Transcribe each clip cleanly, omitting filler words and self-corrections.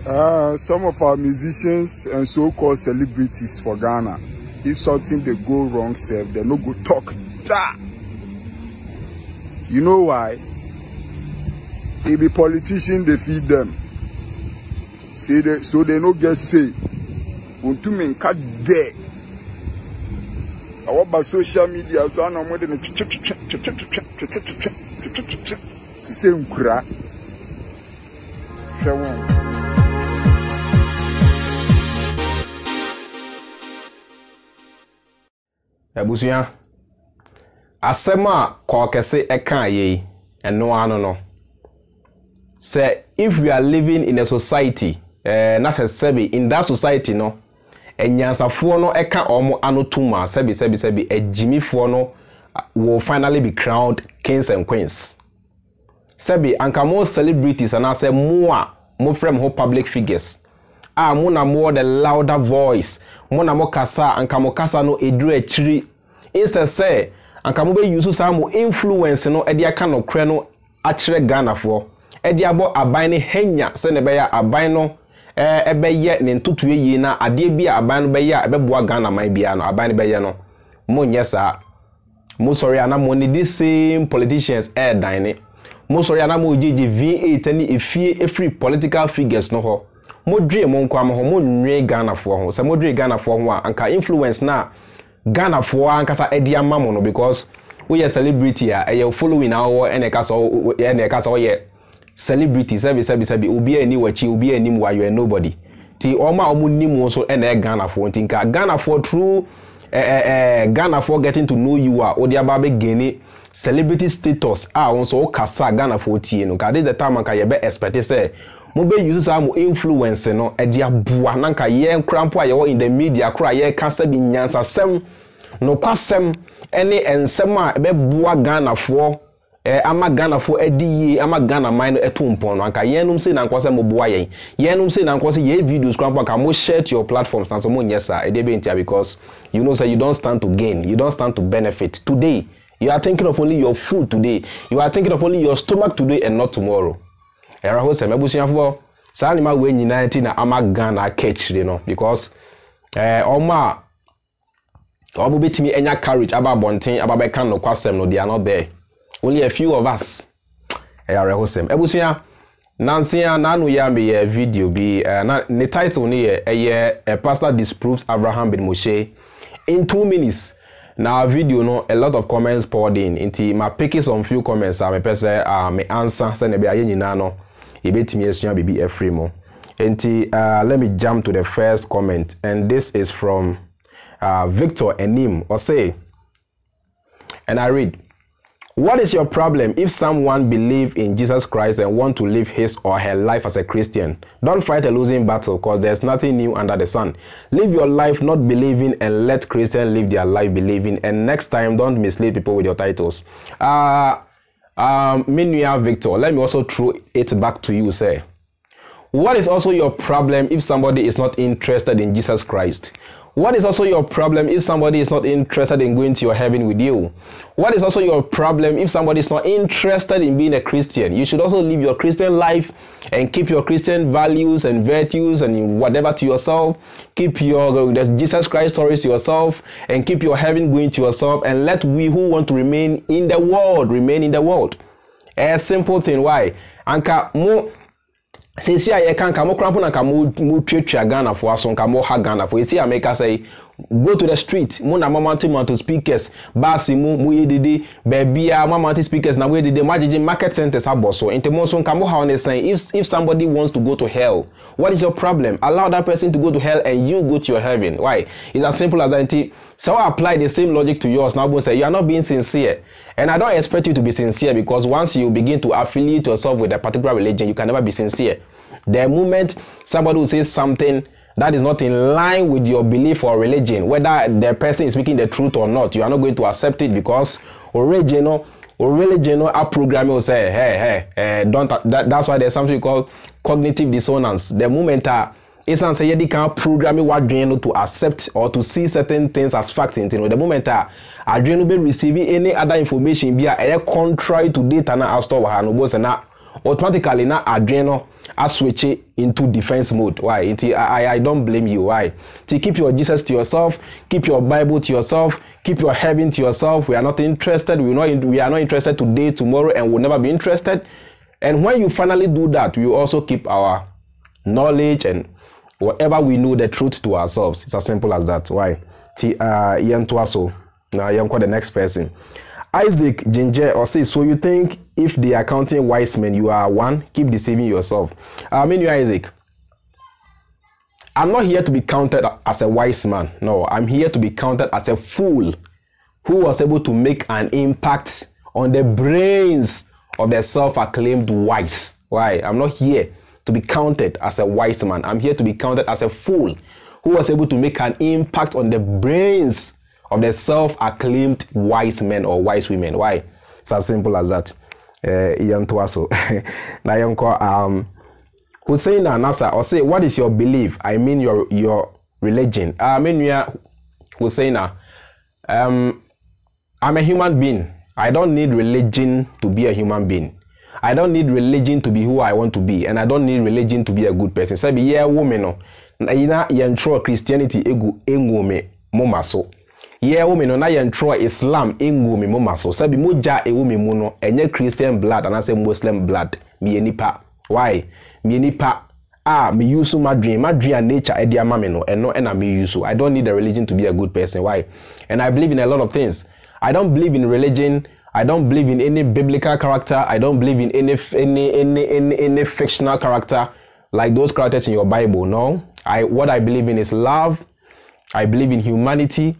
Some of our musicians and so-called celebrities for Ghana, if something they go wrong, they no go talk. You know why? If the politicians they feed them, so they no get say. Unto me cut there. I want by social media so I know more than to say unkra. Ebusuya asema kwa kese eka ye eno ano no say if we are living in a society na sebi in that society no enyansafo no eka omo ano tuma sebi ejimifo no will finally be crowned kings and queens sebi anka more celebrities and say more from whole public figures mo na more the louder voice mo na mo kasa anka mo kasa no eduru achiri instead say anka mo be use some influence no e dia ka no kre no akire Ghana fo e dia bo aban ne henya se ne be ya aban no ebe ye ne ntutu yi na ade bia aban no be ya ebe boa Ghana man bia no aban ne be ye no mo nyesa mo sorry ana mo ni the same politicians dine mo sorry ana mo jeje V8 ni efie free political figures no ho mo dwe mo nkwa mo ho mo nwe Ghana fo ho se mo dwe Ghana fo ho anka influence na Ghana fo ankasa edi amamo no because we are celebrity a following our eneka ye celebrity sebi obi ani wachi obi ani mu ayo nobody ti oma omu nimu so ene Ghana fo ntinka Ghana fo through Ghana for getting to know you are odi aba be geni celebrity status so kasa Ghana for tie no ka this the time anka ye be expect say mo be use some influence no e dia bua nanka ye crampo a ye in the media kra ye kasa bi nyansa sem no kwasem ene ensem a be bua Ghana for ama Ghana for edi ama Ghana mind etumpon no anka ye num say na nkwase mo bua ye num say na nkwase ye videos crampo ka mo share to your platforms na so mo nyesa e dey be ntia because you know say you don't stand to gain, you don't stand to benefit today. You are thinking of only your food today. You are thinking of only your stomach today and not tomorrow. Era ho se mebusiafo sa ni ma we nyina ti na ama Ghana catch no because oma obo betimi enya courage aba bonten aba be kan no kwasem no they are not there. Only a few of us. Era ho se ebusia Nansia nanu ya me video bi na the title ni Pastor disproves Abraham bin Moshe in 2 minutes. Now video no a lot of comments poured in into my picking some few comments me pese me answer say ne be aye nyina no e betimi asua bibi efremo enti let me jump to the first comment, and this is from Victor Enim or say, and I read, what is your problem if someone believes in Jesus Christ and want to live his or her life as a Christian? Don't fight a losing battle because there's nothing new under the sun. Live your life not believing and let Christians live their life believing, and next time don't mislead people with your titles. Minuya Victor, let me also throw it back to you, sir. What is also your problem if somebody is not interested in Jesus Christ? What is also your problem if somebody is not interested in going to your heaven with you? What is also your problem if somebody is not interested in being a Christian? You should also live your Christian life and keep your Christian values and virtues and whatever to yourself. Keep your Jesus Christ stories to yourself and keep your heaven going to yourself, and let we who want to remain in the world remain in the world. A simple thing. Why? Anka mo say see I can come cramp na come twetwa Ghana for aso come ha Ghana for see America say go to the street mo na mama speakers bass mu yedede babia mama speakers na we dede magigi market centers aboso ente mo so come ha on say if somebody wants to go to hell, what is your problem? Allow that person to go to hell and you go to your heaven. Why? It's as simple as that. So I apply the same logic to yours now, but say you are not being sincere. And I don't expect you to be sincere, because once you begin to affiliate yourself with a particular religion, you can never be sincere. The moment somebody will say something that is not in line with your belief or religion, whether the person is speaking the truth or not, you are not going to accept it, because original our programming will say, hey, don't. That's why there's something called cognitive dissonance. The moment it's answer you can't program what to accept or to see certain things as facts. The moment Adrian will be receiving any other information via a contrary to data na store no boss na automatically na adreno I switch it into defense mode. Why? I don't blame you. Why? To keep your Jesus to yourself, keep your Bible to yourself, keep your heaven to yourself. We are not interested. We are not interested today, tomorrow, and will never be interested. And when you finally do that, we will also keep our knowledge and whatever we know the truth to ourselves. It's as simple as that. Why? Now the next person. Isaac Ginger or say, so you think if they are counting wise men, you are one, keep deceiving yourself. I mean, you Isaac, I'm not here to be counted as a wise man. No, I'm here to be counted as a fool who was able to make an impact on the brains of the self-acclaimed wise. Why? I'm not here to be counted as a wise man. I'm here to be counted as a fool who was able to make an impact on the brains of the self-acclaimed wise men or wise women. Why? It's as simple as that. Hussein Nasa or say, what is your belief? I mean your religion. I mean Hussein. I'm a human being. I don't need religion to be a human being. I don't need religion to be who I want to be, and I don't need religion to be a good person. Say be yeah woman no. Na yentro Christianity egu enwome momaso. Yeah, women na yentro Islam enwome momaso. Say be moja ewome mu no enye Christian blood and I say Muslim blood. Me nipa. Why? Me nipa. Me use my dream and nature edi amame no eno na me use. I don't need a religion to be a good person. Why? And I believe in a lot of things. I don't believe in religion. I don't believe in any biblical character. I don't believe in any fictional character like those characters in your Bible. No. What I believe in is love. I believe in humanity.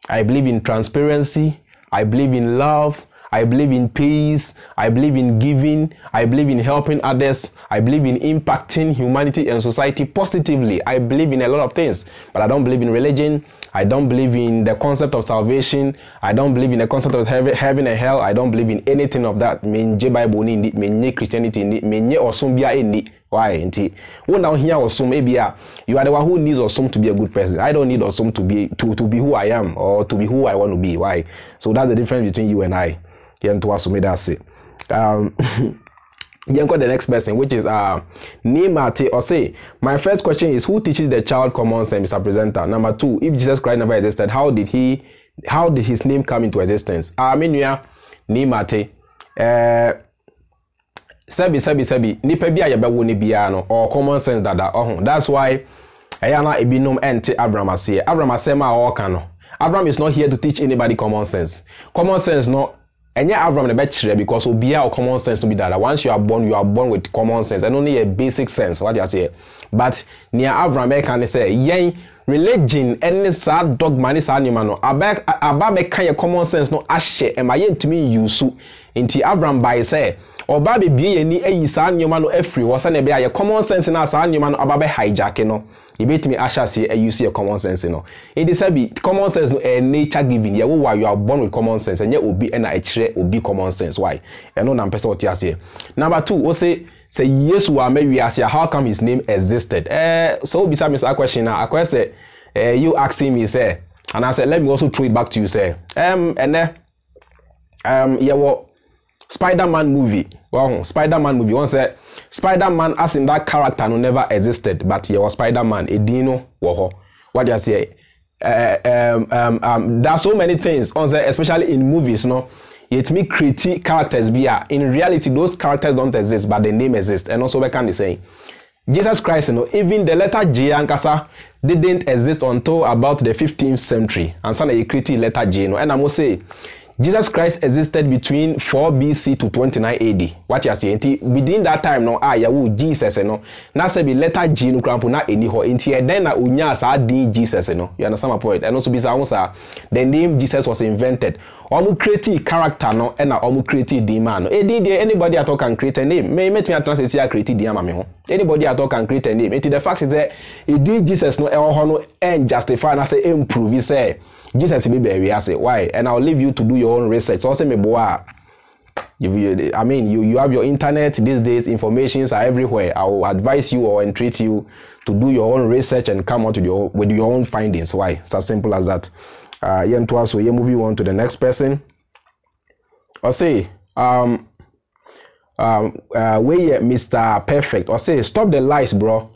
I believe in transparency. I believe in love. I believe in peace. I believe in giving. I believe in helping others. I believe in impacting humanity and society positively. I believe in a lot of things, but I don't believe in religion. I don't believe in the concept of salvation. I don't believe in the concept of heaven and hell. I don't believe in anything of that. Menje Bible ni, menye Christianity ni, menye osumbia ni. Why? Inti. When now here osum maybe you are the one who needs osum to be a good person. I don't need osum to be who I am or to be who I want to be. Why? So that's the difference between you and I. The next person, which is Nimate or say, my first question is, who teaches the child common sense, Mr. Presenter? Number 2, if Jesus Christ never existed, how did his name come into existence? Nimate Sebi nipa bia yebewo ne bia no or common sense dada that's why ayana ebinom ente Abraham ase ma o ka no. Abraham is not here to teach anybody common sense no. Enye Abraham ne be kire because obia common sense to be that once you are born with common sense and only a basic sense. What you say? But near Abraham can say yen religion any sad dogma ni sa nyuma no aba be kan common sense no ahye e ma yen tumi use nti Abraham by say oba be bie ni ayi sa nyuma no afri wo sa na be aye common sense na sa nyuma no aba be hijack no e betimi ahya se use a common sense no it is be common sense no nature giving ye wo you are born with common sense enye obi na a kire obi common sense why eno na mpese oti ase. Number 2 wo say yes wa me ase how come his name existed. So bisa me a question na akwa say you asking me say and I said let me also throw it back to you say Spider-Man movie. Wow, Spider-Man movie. One said Spider-Man as in that character no never existed, but he was Spider-Man. Edino woho. What do you say? There are so many things. On say, especially in movies, no. Yet me create characters via. In reality, those characters don't exist, but the name exists. And also, what can they say? Jesus Christ, you know, even the letter J and Kasa didn't exist until about the 15th century. And so they created letter J, no. And I must say, Jesus Christ existed between 4 BC to 29 AD. What you are saying? Within that time, no, Jesus, no. Na se be letter G no krampo na eni ho. Inti then na unya sa din Jesus, no. You understand my point? And also be sa the name Jesus was invented. Omu create character no, and na omu create din man. Anybody at all can create a name. May make me translate here create din mama ho. Anybody at all can create a name. Inti the fact is that Jesus no no and justify na say improve say Jesus be baby I say why and I'll leave you to do your own research. So say me boy I mean you have your internet these days, informations are everywhere. I will advise you or entreat you to do your own research and come out with your own findings. Why? It's as simple as that. So you moving on to the next person. I'll say where Mr. Perfect or say stop the lies, bro.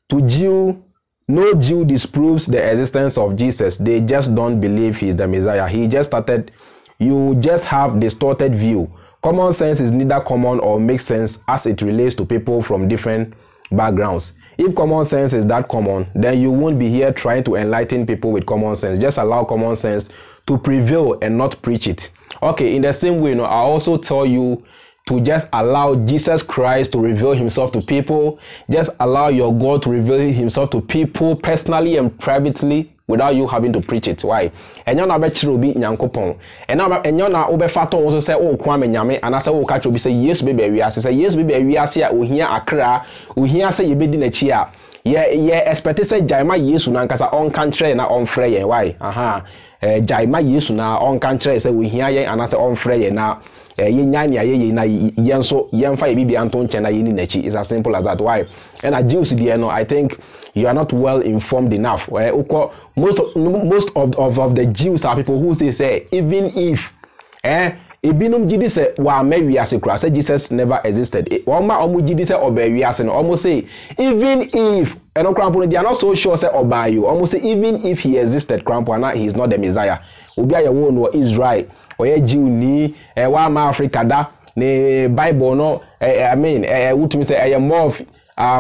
To Jew, no Jew disproves the existence of Jesus. They just don't believe he's the Messiah. He just started. You just have distorted view. Common sense is neither common or makes sense as it relates to people from different backgrounds. If common sense is that common, then you won't be here trying to enlighten people with common sense. Just allow common sense to prevail and not preach it. Okay, in the same way, I also tell you to just allow Jesus Christ to reveal himself to people. Just allow your God to reveal himself to people personally and privately without you having to preach it. Why? And you're not be chirobi nyankopon. And you're not obe faton also say oh kwa me nyame and I say oh ka chirobi say yes baby we say yes baby we ase a ohia akra ohia say yebedi na chi a ye expect say jaima yesu na nkasa on kan kire na on frɛ yen. Why? Jaima yesu na on kan kire say ohia yen and I say on frɛ yen na yenyanya ye na yenso yemfa ye bibia anto nche na yeni nachi. It's as simple as that. Why? And a Jews there no, I think you are not well informed enough. Most of the Jews are people who say even if ebinum jidi say wa mewiase kura say Jesus never existed. Oma omu jidi say obewiase no almost say even if they are not so sure say obayu almost say even if he existed krampona he is not the Messiah. Obi aye wo no Israel oye Jew ni wa ma Africa da ne Bible no I mean wutumi say more of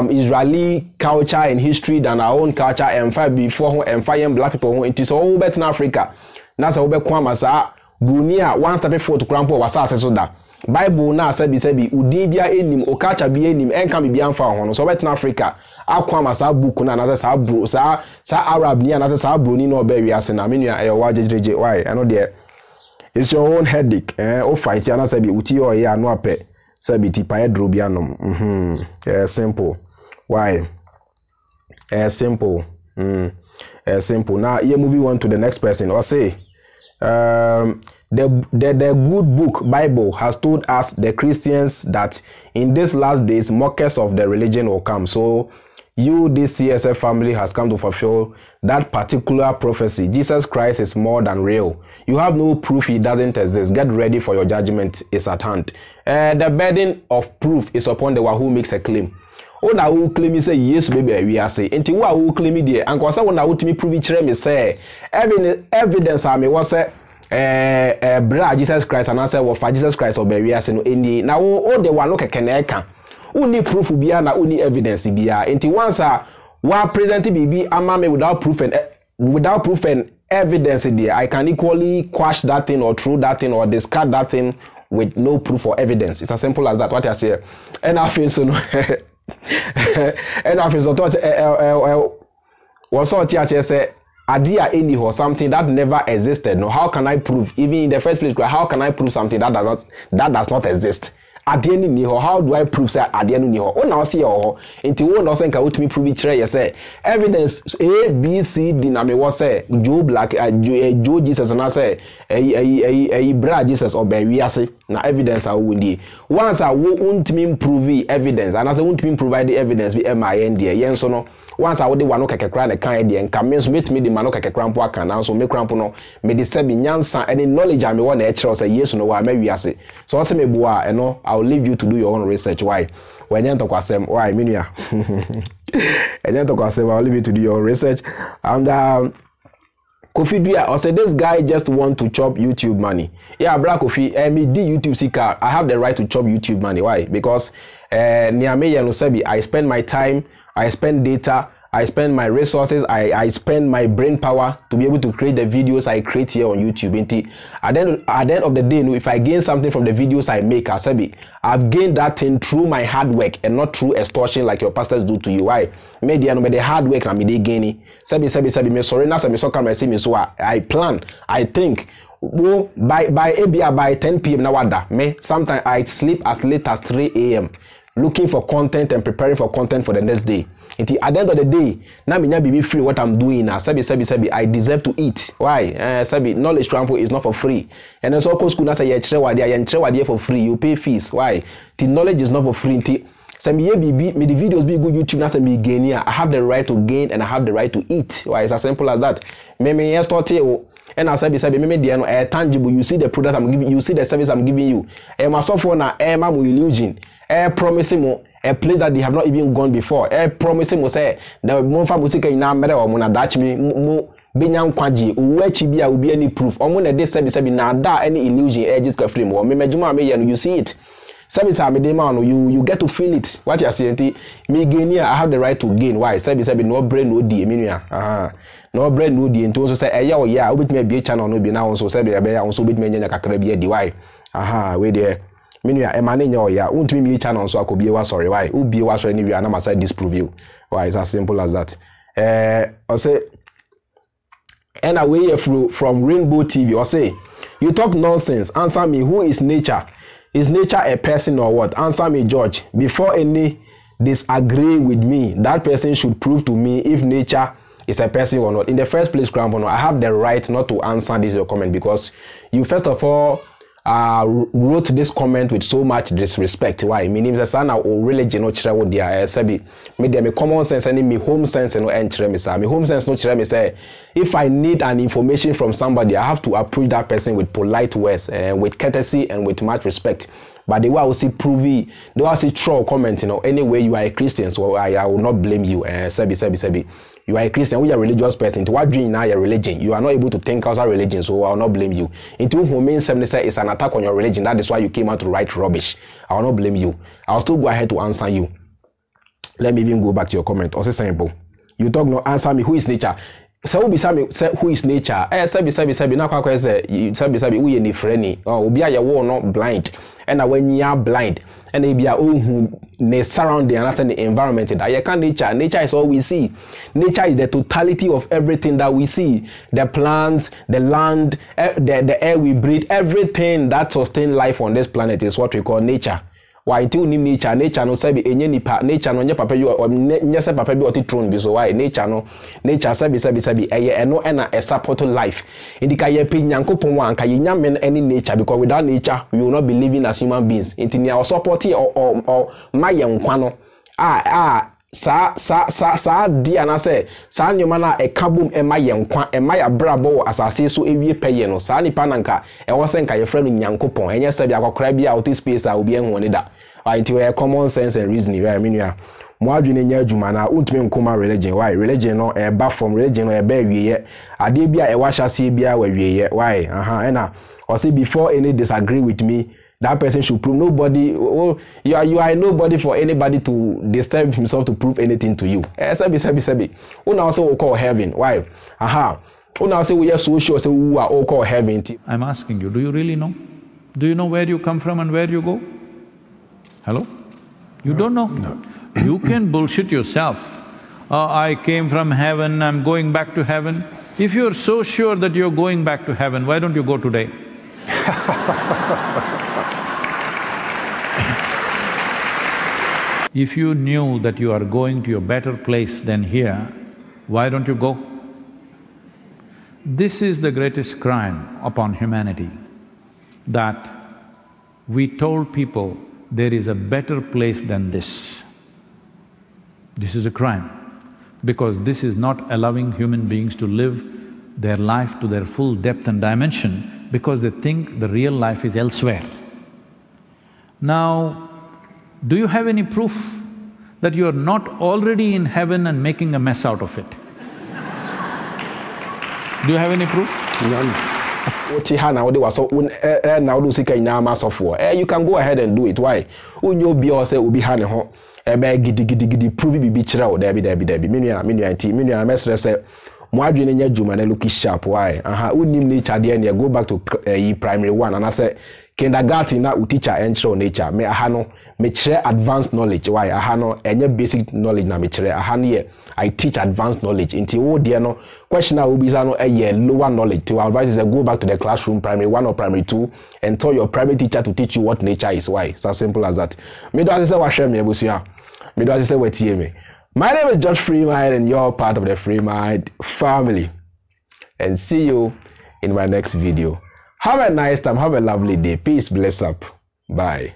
Israeli culture and history than our own culture and fight before and fight black people it is all better in Africa. That's how we come as a Bunia one step before to crampo was so that Bible na sebi udibia enim okacha bi enim enka bi amfa ho so better in Africa akwa as a book na na sa bro sa Arab ni na sa bro ni no be wi ase na menua e wa jejeje why I know there it's your own headache o fight na sebi uti o ya no ape sebi ti pa drobianom simple why simple simple. Now you moving on to the next person or say the good book Bible has told us the Christians that in these last days mockers of the religion will come. So you, this CSF family, has come to fulfill that particular prophecy. Jesus Christ is more than real. You have no proof he doesn't exist. Get ready for your judgment is at hand. The burden of proof is upon the one who makes a claim. Oh, now who claim me say yes, baby, we are say. Until who claim me there, and cause I want to me prove it. Me say evidence. I mean, what say? Bra Jesus Christ and I say for Jesus Christ or we are saying any now all the one look at keneka. Only proof will be na only evidence be until once wa present be amame without proof and evidence there I can equally quash that thing or throw that thing or discard that thing with no proof or evidence. It's as simple as that. What I say. And I feel so no and I feel so what sort of say idea any or something that never existed. No, how can I prove even in the first place? How can I prove something that does not exist? At the end of how do I prove say at the end of oh now see oh until one doesn't can me prove it you say evidence A B C D na me was say Joe Black Joe Jesus and I say a bra Jesus or be we say na evidence I will once I won't mean prove evidence and I say won't mean provide the evidence be MIN there yen so no once I would want to kekekra the kind there and come means meet me the man kekekra mpo aka na so me krampo no me de se bi nyansa any knowledge I me want na e kire say yes no wa me wi ase so say me bua no I'll leave you to do your own research. Why? When you talk asem, why minua? And you talk asem, I'll leave you to do your own research. And Kofi Dua, I said this guy just want to chop YouTube money. Yeah, Black Kofi, me di YouTube seeker. I have the right to chop YouTube money. Why? Because niame yano sebi, I spend my time, I spend data, I spend my resources, I spend my brain power to be able to create the videos I create here on YouTube. At the end of the day, if I gain something from the videos I make, I've gained that thing through my hard work and not through extortion like your pastors do to you. Why? Media no the hard work na me dey gain. Sebi me sorry na me so come say me so I plan, I think. Well, by 10 p.m. now me sometimes I sleep as late as 3 a.m. looking for content and preparing for content for the next day. At the end of the day, now me be free what I'm doing now. Sabi, I deserve to eat. Why? Sabi, knowledge transfer is not for free. And also, of course, school say you for free. You pay fees. Why? The knowledge is not for free. Some me the videos be good YouTube na me gain here. I have the right to gain and I have the right to eat. Why? It's as simple as that. Me start here. And I sabi me dey no tangible. You see the product I'm giving you, see the service I'm giving you. My software na my illusion. promising mo a place that they have not even gone before. Promising mo say the monfa musika ina mere o mo na dachi mo benyan kwaji uwechi bia ubi any proof. Omo na dey sebi na da any illusion just ka frame. O me medjuma me you see it. Service you get to feel it. What you are saying, me gain I have the right to gain. Why? Service no brain no di. No brain no di. Into so say yeah. Obit me be channel no be now. So say be also bit me nyanya kakra be di. Why? We there. Menuya emane nya yeah. Won't me channel so akobi wa sorry. Why? Ubi wa so anyway. Na must disprove you. Why? It's as simple as that. I say. And away from Rainbow TV. I say you talk nonsense. Answer me. Who is nature? Is nature a person or what? Answer me, George. Before any disagree with me, that person should prove to me if nature is a person or not. In the first place, Grandpa, I have the right not to answer this your comment because you first of all wrote this comment with so much disrespect. Why? Meaning the son or religion no chira with their sabi. Me dem common sense and me home sense no enchire me say. Me home sense no chira me say. If I need an information from somebody, I have to approach that person with polite words, with courtesy and with much respect. But the way I will see provey, the way I see troll comment, anyway you are a Christian, so I will not blame you. Sebi. You are a Christian, we are a religious person. To what dream now your religion? You are not able to think outside religion, so I will not blame you. Into whom means say it's an attack on your religion. That is why you came out to write rubbish. I will not blame you. I'll still go ahead to answer you. Let me even go back to your comment. Also simple. You talk no answer me. Who is nature? So we be say who is nature? Sebi na kwa say sebi we ni friendly. Obi a ye not blind. And when you are blind and they be the surrounding and the environment that you can nature is all we see. Nature is the totality of everything that we see, the plants, the land, the air we breathe, everything that sustains life on this planet is what we call nature. Why until nature no sabi enye nipa nature no nye papa bi o nye se papa bi o ti throne bi so why nature sabi eye eno na a support life indika ye pe nyankopon wa anka ye nyame any nature because without nature we will not be living as human beings intini our support or ma ye nkwa no sa dia na say sa nyoma na e kabum e ma ye nkwa e ma ya brabo asase so ewie peye no sa nipa nanka e wo se nka ye frɛ no nyankopon enye sabi akokora bi out space a obi ehun ne da until we common sense and reasoning right mean mo adwene nya adwuma na untime nkoma religion why religion no e ba from religion no e ba wieye ade bia e wa hyase bia wa wieye why na or say before any disagree with me that person should prove nobody you are nobody for anybody to disturb himself to prove anything to you sabi una also call heaven why una also we are so sure say who are all call heaven. I'm asking you, do you really know? Do you know where you come from and where you go? Hello? You don't know? No. You can bullshit yourself. I came from heaven, I'm going back to heaven. If you're so sure that you're going back to heaven, why don't you go today? If you knew that you are going to a better place than here, why don't you go? This is the greatest crime upon humanity, that we told people there is a better place than this. This is a crime, because this is not allowing human beings to live their life to their full depth and dimension because they think the real life is elsewhere. Now, do you have any proof that you are not already in heaven and making a mess out of it? Do you have any proof? You can go ahead and do it. Why? Unyo bi o say obi ha ne ho ebe gidi prove bi kire o debi minua mesre say mo adwene nya djuma na look sharp why unim nature there na go back to primary 1 and I say kindergarten na teacher entry nature me no me kire advanced knowledge why no enye basic knowledge na me kire no I teach advanced knowledge until wo there no question will be no lower knowledge to advise is go back to the classroom primary 1 or primary 2 and tell your private teacher to teach you what nature is. Why? It's as simple as that. Me do say wa share me abusua me do say we tie me. My name is George Freemind and you're part of the Freemind family, and see you in my next video. Have a nice time, have a lovely day, peace, bless up, bye.